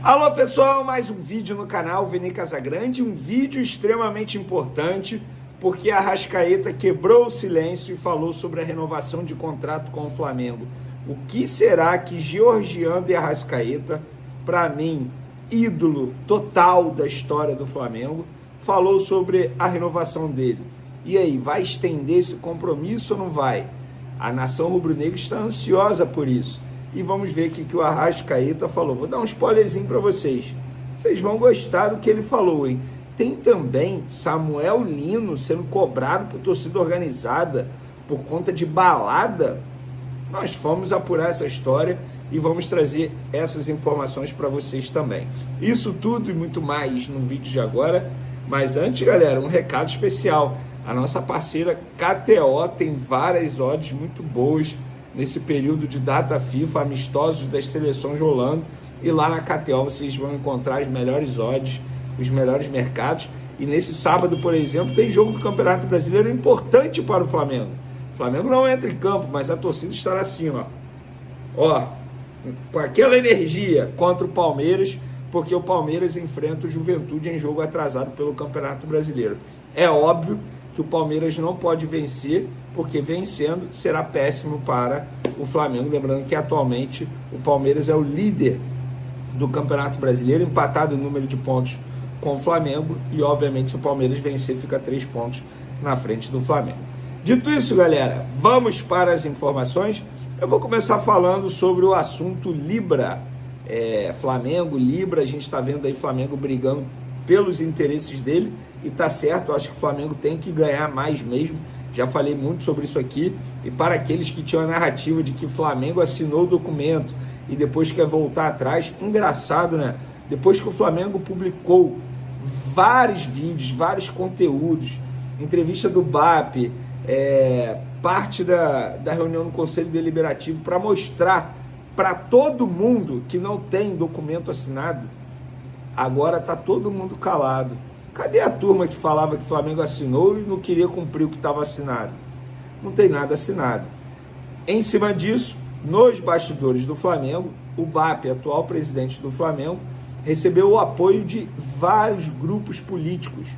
Alô pessoal, mais um vídeo no canal Vini Casagrande, um vídeo extremamente importante porque a Arrascaeta quebrou o silêncio e falou sobre a renovação de contrato com o Flamengo. O que será que Georgian de Arrascaeta, para mim, ídolo total da história do Flamengo, falou sobre a renovação dele? E aí, vai estender esse compromisso ou não vai? A nação rubro-negra está ansiosa por isso. E vamos ver o que o Arrascaeta falou. Vou dar um spoilerzinho para vocês. Vocês vão gostar do que ele falou, hein? Tem também Samuel Lino sendo cobrado por torcida organizada por conta de balada. Nós fomos apurar essa história e vamos trazer essas informações para vocês também. Isso tudo e muito mais no vídeo de agora. Mas antes, galera, um recado especial. A nossa parceira KTO tem várias odds muito boas nesse período de data FIFA, amistosos das seleções rolando, e lá na KTO vocês vão encontrar as melhores odds, os melhores mercados, e nesse sábado, por exemplo, tem jogo do Campeonato Brasileiro importante para o Flamengo. O Flamengo não entra em campo, mas a torcida estará assim, ó, com aquela energia contra o Palmeiras, porque o Palmeiras enfrenta o Juventude em jogo atrasado pelo Campeonato Brasileiro. É óbvio que o Palmeiras não pode vencer, porque vencendo será péssimo para o Flamengo. Lembrando que atualmente o Palmeiras é o líder do Campeonato Brasileiro, empatado em número de pontos com o Flamengo, e obviamente se o Palmeiras vencer fica 3 pontos na frente do Flamengo. Dito isso, galera, vamos para as informações. Eu vou começar falando sobre o assunto Libra. Flamengo, Libra, a gente está vendo aí Flamengo brigando pelos interesses dele, e tá certo, eu acho que o Flamengo tem que ganhar mais mesmo. Já falei muito sobre isso aqui, e para aqueles que tinham a narrativa de que o Flamengo assinou o documento e depois quer voltar atrás, engraçado, né? Depois que o Flamengo publicou vários vídeos, vários conteúdos, entrevista do BAP, parte da reunião do Conselho Deliberativo, para mostrar para todo mundo que não tem documento assinado, agora tá todo mundo calado. Cadê a turma que falava que o Flamengo assinou e não queria cumprir o que estava assinado? Não tem nada assinado. Em cima disso, nos bastidores do Flamengo, o BAP, atual presidente do Flamengo, recebeu o apoio de vários grupos políticos.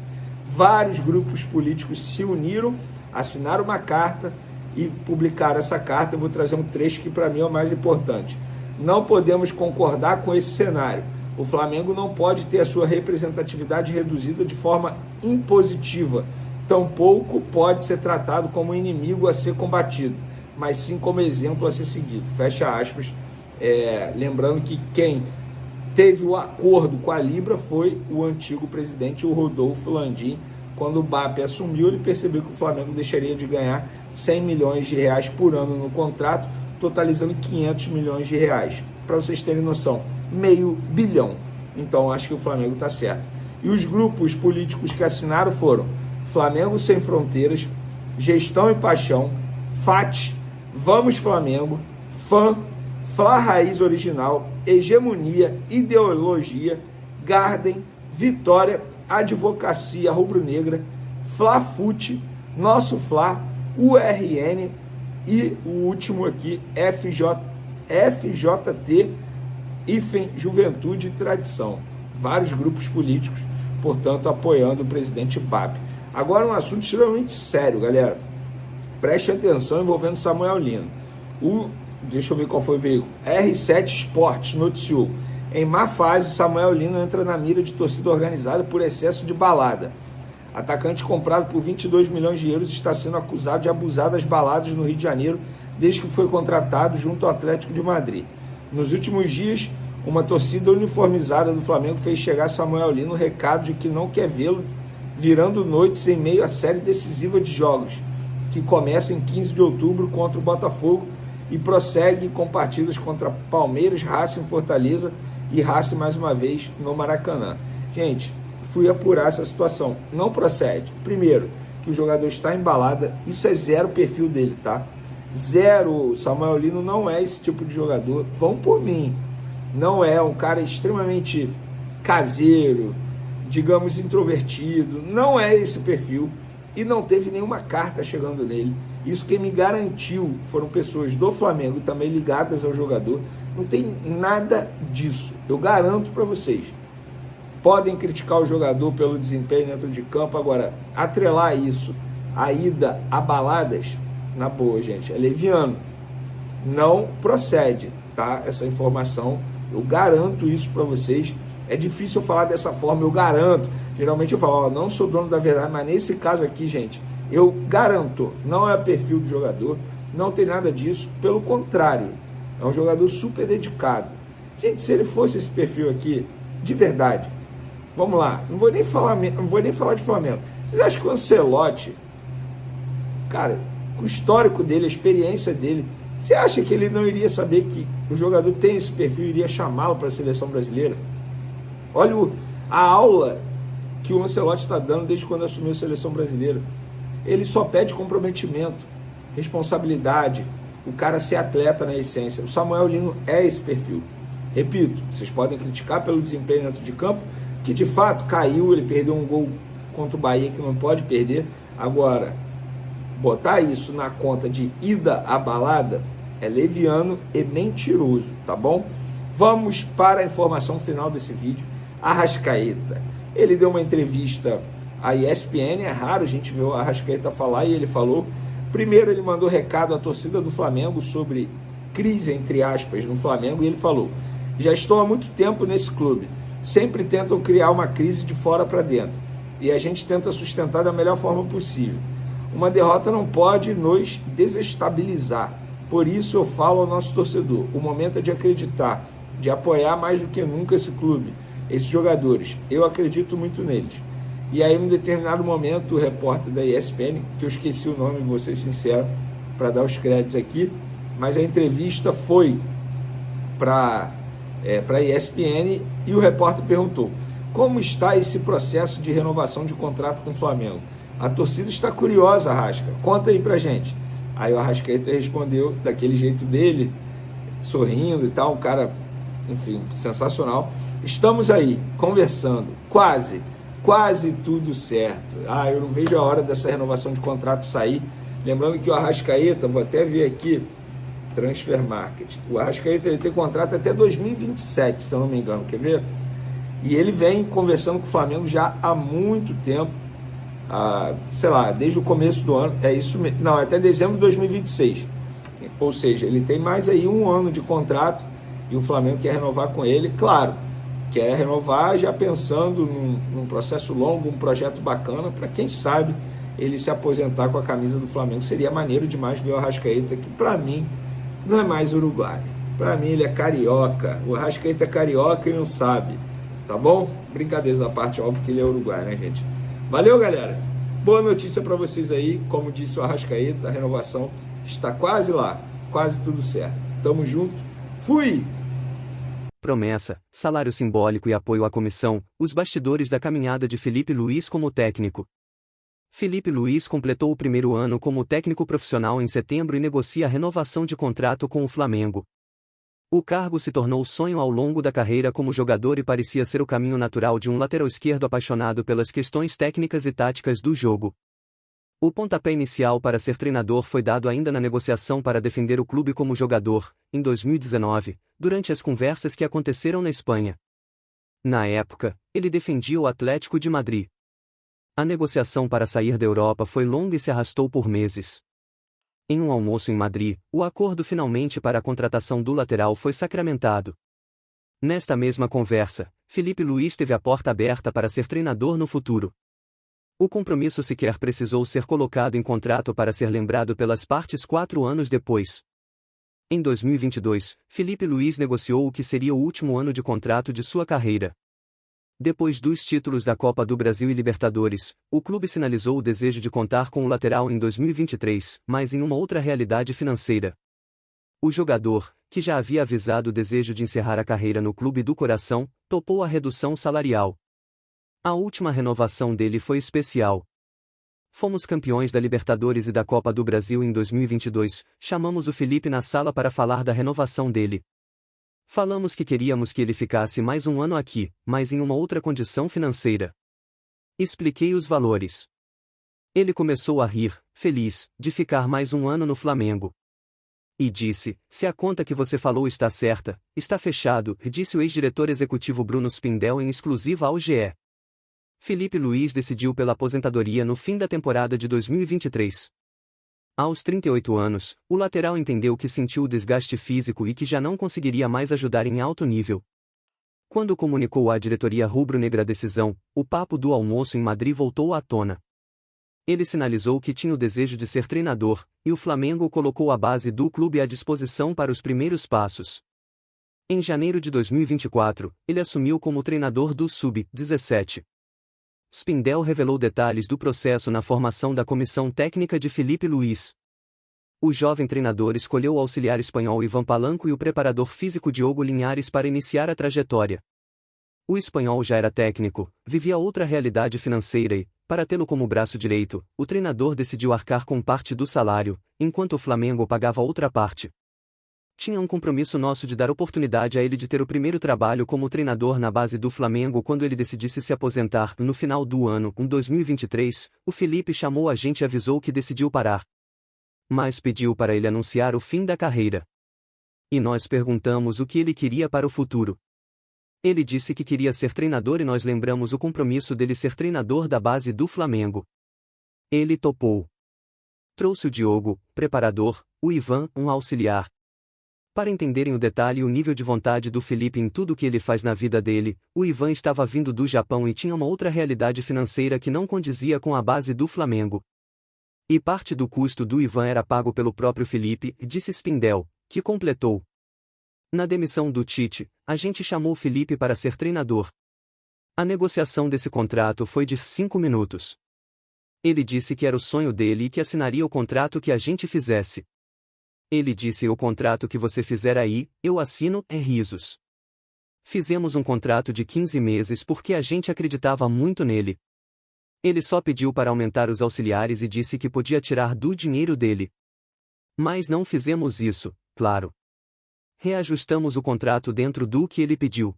Vários grupos políticos se uniram, assinaram uma carta e publicaram essa carta. Eu vou trazer um trecho que para mim é o mais importante. Não podemos concordar com esse cenário. O Flamengo não pode ter a sua representatividade reduzida de forma impositiva. Tampouco pode ser tratado como inimigo a ser combatido, mas sim como exemplo a ser seguido. Fecha aspas. Lembrando que quem teve o acordo com a Libra foi o antigo presidente, o Rodolfo Landim. Quando o BAP assumiu, ele percebeu que o Flamengo deixaria de ganhar 100 milhões de reais por ano no contrato, totalizando 500 milhões de reais. Para vocês terem noção, $500 milhão. Então acho que o Flamengo está certo. E os grupos políticos que assinaram foram Flamengo Sem Fronteiras, Gestão e Paixão, FAT, Vamos Flamengo, FAM, Fla Raiz Original, Hegemonia, Ideologia, Garden, Vitória, Advocacia Rubro-Negra, Fla-Fute, Nosso Fla, URN e o último aqui, FJT, IFEM, Juventude e Tradição. Vários grupos políticos, portanto, apoiando o presidente BAP. Agora um assunto extremamente sério, galera. Preste atenção, envolvendo Samuel Lino. Deixa eu ver qual foi o veículo. R7 Esportes noticiou: em má fase, Samuel Lino entra na mira de torcida organizada por excesso de balada. Atacante comprado por 22 milhões de euros está sendo acusado de abusar das baladas no Rio de Janeiro desde que foi contratado junto ao Atlético de Madrid. Nos últimos dias, uma torcida uniformizada do Flamengo fez chegar a Samuel Lino o recado de que não quer vê-lo virando noites em meio à série decisiva de jogos, que começa em 15 de outubro contra o Botafogo e prossegue com partidas contra Palmeiras, Racing, Fortaleza e Racing mais uma vez no Maracanã. Gente, fui apurar essa situação. Não procede. Primeiro, que o jogador está embalada, isso é zero perfil dele, tá? Zero. Samuel Lino não é esse tipo de jogador. Vão por mim. Não é um cara extremamente caseiro, digamos introvertido. Não é esse perfil. E não teve nenhuma carta chegando nele Isso quem me garantiu foram pessoas do Flamengo também ligadas ao jogador. Não tem nada disso, eu garanto para vocês. Podem criticar o jogador pelo desempenho dentro de campo, agora atrelar isso à ida a baladas, na boa, gente, é leviano. Não procede, tá? Essa informação, eu garanto isso para vocês. É difícil eu falar dessa forma, eu garanto. Geralmente eu falo, ó, não sou dono da verdade, mas nesse caso aqui, gente, eu garanto, não é perfil do jogador, não tem nada disso, pelo contrário, é um jogador super dedicado. Gente, se ele fosse esse perfil aqui, de verdade, vamos lá, não vou nem falar de Flamengo. Vocês acham que o Ancelotti, cara, o histórico dele, a experiência dele, você acha que ele não iria saber que o jogador tem esse perfil e iria chamá-lo para a seleção brasileira? Olha a aula que o Ancelotti está dando desde quando assumiu a seleção brasileira. Ele só pede comprometimento, responsabilidade, o cara ser atleta na essência. O Samuel Lino é esse perfil. Repito, vocês podem criticar pelo desempenho dentro de campo, que de fato caiu, ele perdeu um gol contra o Bahia que não pode perder. Agora, botar isso na conta de ida à balada é leviano e mentiroso, tá bom? Vamos para a informação final desse vídeo. Arrascaeta. Ele deu uma entrevista à ESPN, é raro a gente ver o Arrascaeta falar, e ele falou, primeiro ele mandou recado à torcida do Flamengo sobre crise, entre aspas, no Flamengo, e ele falou, já estou há muito tempo nesse clube, sempre tentam criar uma crise de fora para dentro, e a gente tenta sustentar da melhor forma possível. Uma derrota não pode nos desestabilizar, por isso eu falo ao nosso torcedor, o momento é de acreditar, de apoiar mais do que nunca esse clube, esses jogadores, eu acredito muito neles. E aí, em um determinado momento, o repórter da ESPN, que eu esqueci o nome, vou ser sincero, para dar os créditos aqui, mas a entrevista foi para a ESPN e o repórter perguntou, como está esse processo de renovação de contrato com o Flamengo? A torcida está curiosa, Arrasca, conta aí pra gente. Aí o Arrascaeta respondeu daquele jeito dele, sorrindo e tal, um cara, enfim, sensacional. Estamos aí, conversando, quase tudo certo. Eu não vejo a hora dessa renovação de contrato sair. Lembrando que o Arrascaeta, vou até ver aqui, Transfer Market. O Arrascaeta ele tem contrato até 2027, se eu não me engano, quer ver? E ele vem conversando com o Flamengo já há muito tempo, sei lá, desde o começo do ano, é isso mesmo, não, até dezembro de 2026. Ou seja, ele tem mais aí um ano de contrato e o Flamengo quer renovar com ele, claro. Quer renovar já pensando num processo longo, um projeto bacana, para quem sabe ele se aposentar com a camisa do Flamengo. Seria maneiro demais ver o Arrascaeta, que para mim não é mais uruguaio. Para mim ele é carioca. O Arrascaeta é carioca e não sabe, tá bom? Brincadeiras à parte, óbvio que ele é uruguaio, né, gente? Valeu, galera! Boa notícia para vocês aí. Como disse o Arrascaeta, a renovação está quase lá, quase tudo certo. Tamo junto. Fui! Promessa, salário simbólico e apoio à comissão, os bastidores da caminhada de Felipe Luiz como técnico. Felipe Luiz completou o primeiro ano como técnico profissional em setembro e negocia a renovação de contrato com o Flamengo. O cargo se tornou sonho ao longo da carreira como jogador e parecia ser o caminho natural de um lateral esquerdo apaixonado pelas questões técnicas e táticas do jogo. O pontapé inicial para ser treinador foi dado ainda na negociação para defender o clube como jogador, em 2019, durante as conversas que aconteceram na Espanha. Na época, ele defendia o Atlético de Madrid. A negociação para sair da Europa foi longa e se arrastou por meses. Em um almoço em Madrid, o acordo finalmente para a contratação do lateral foi sacramentado. Nesta mesma conversa, Felipe Luiz teve a porta aberta para ser treinador no futuro. O compromisso sequer precisou ser colocado em contrato para ser lembrado pelas partes 4 anos depois. Em 2022, Felipe Luiz negociou o que seria o último ano de contrato de sua carreira. Depois dos títulos da Copa do Brasil e Libertadores, o clube sinalizou o desejo de contar com o lateral em 2023, mas em uma outra realidade financeira. O jogador, que já havia avisado o desejo de encerrar a carreira no clube do coração, topou a redução salarial. A última renovação dele foi especial. Fomos campeões da Libertadores e da Copa do Brasil em 2022, chamamos o Felipe na sala para falar da renovação dele. Falamos que queríamos que ele ficasse mais um ano aqui, mas em uma outra condição financeira. Expliquei os valores. Ele começou a rir, feliz, de ficar mais um ano no Flamengo. E disse: se a conta que você falou está certa, está fechado, disse o ex-diretor executivo Bruno Spindel em exclusiva ao GE. Felipe Luiz decidiu pela aposentadoria no fim da temporada de 2023. Aos 38 anos, o lateral entendeu que sentiu o desgaste físico e que já não conseguiria mais ajudar em alto nível. Quando comunicou à diretoria rubro-negra a decisão, o papo do almoço em Madrid voltou à tona. Ele sinalizou que tinha o desejo de ser treinador, e o Flamengo colocou a base do clube à disposição para os primeiros passos. Em janeiro de 2024, ele assumiu como treinador do Sub-17. Spindel revelou detalhes do processo na formação da comissão técnica de Felipe Luiz. O jovem treinador escolheu o auxiliar espanhol Ivan Palanco e o preparador físico Diogo Linhares para iniciar a trajetória. O espanhol já era técnico, vivia outra realidade financeira e, para tê-lo como braço direito, o treinador decidiu arcar com parte do salário, enquanto o Flamengo pagava outra parte. Tinha um compromisso nosso de dar oportunidade a ele de ter o primeiro trabalho como treinador na base do Flamengo quando ele decidisse se aposentar. No final do ano, em 2023, o Felipe chamou a gente e avisou que decidiu parar. Mas pediu para ele anunciar o fim da carreira. E nós perguntamos o que ele queria para o futuro. Ele disse que queria ser treinador e nós lembramos o compromisso dele ser treinador da base do Flamengo. Ele topou. Trouxe o Diogo, preparador, o Ivan, um auxiliar. Para entenderem o detalhe e o nível de vontade do Felipe em tudo que ele faz na vida dele, o Ivan estava vindo do Japão e tinha uma outra realidade financeira que não condizia com a base do Flamengo. E parte do custo do Ivan era pago pelo próprio Felipe, disse Spindel, que completou. Na demissão do Tite, a gente chamou Felipe para ser treinador. A negociação desse contrato foi de 5 minutos. Ele disse que era o sonho dele e que assinaria o contrato que a gente fizesse. Ele disse: o contrato que você fizer aí, eu assino, risos. Fizemos um contrato de 15 meses porque a gente acreditava muito nele. Ele só pediu para aumentar os auxiliares e disse que podia tirar do dinheiro dele. Mas não fizemos isso, claro. Reajustamos o contrato dentro do que ele pediu.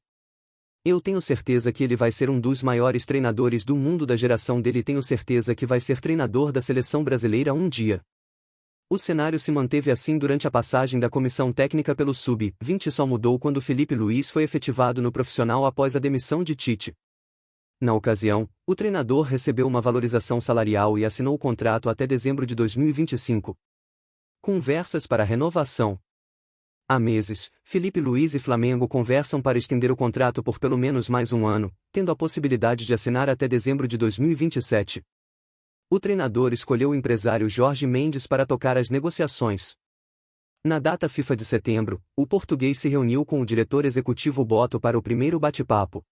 Eu tenho certeza que ele vai ser um dos maiores treinadores do mundo da geração dele e tenho certeza que vai ser treinador da seleção brasileira um dia. O cenário se manteve assim durante a passagem da comissão técnica pelo Sub-20 e só mudou quando Felipe Luiz foi efetivado no profissional após a demissão de Tite. Na ocasião, o treinador recebeu uma valorização salarial e assinou o contrato até dezembro de 2025. Conversas para renovação. Há meses, Felipe Luiz e Flamengo conversam para estender o contrato por pelo menos mais um ano, tendo a possibilidade de assinar até dezembro de 2027. O treinador escolheu o empresário Jorge Mendes para tocar as negociações. Na data FIFA de setembro, o português se reuniu com o diretor executivo Boto para o primeiro bate-papo.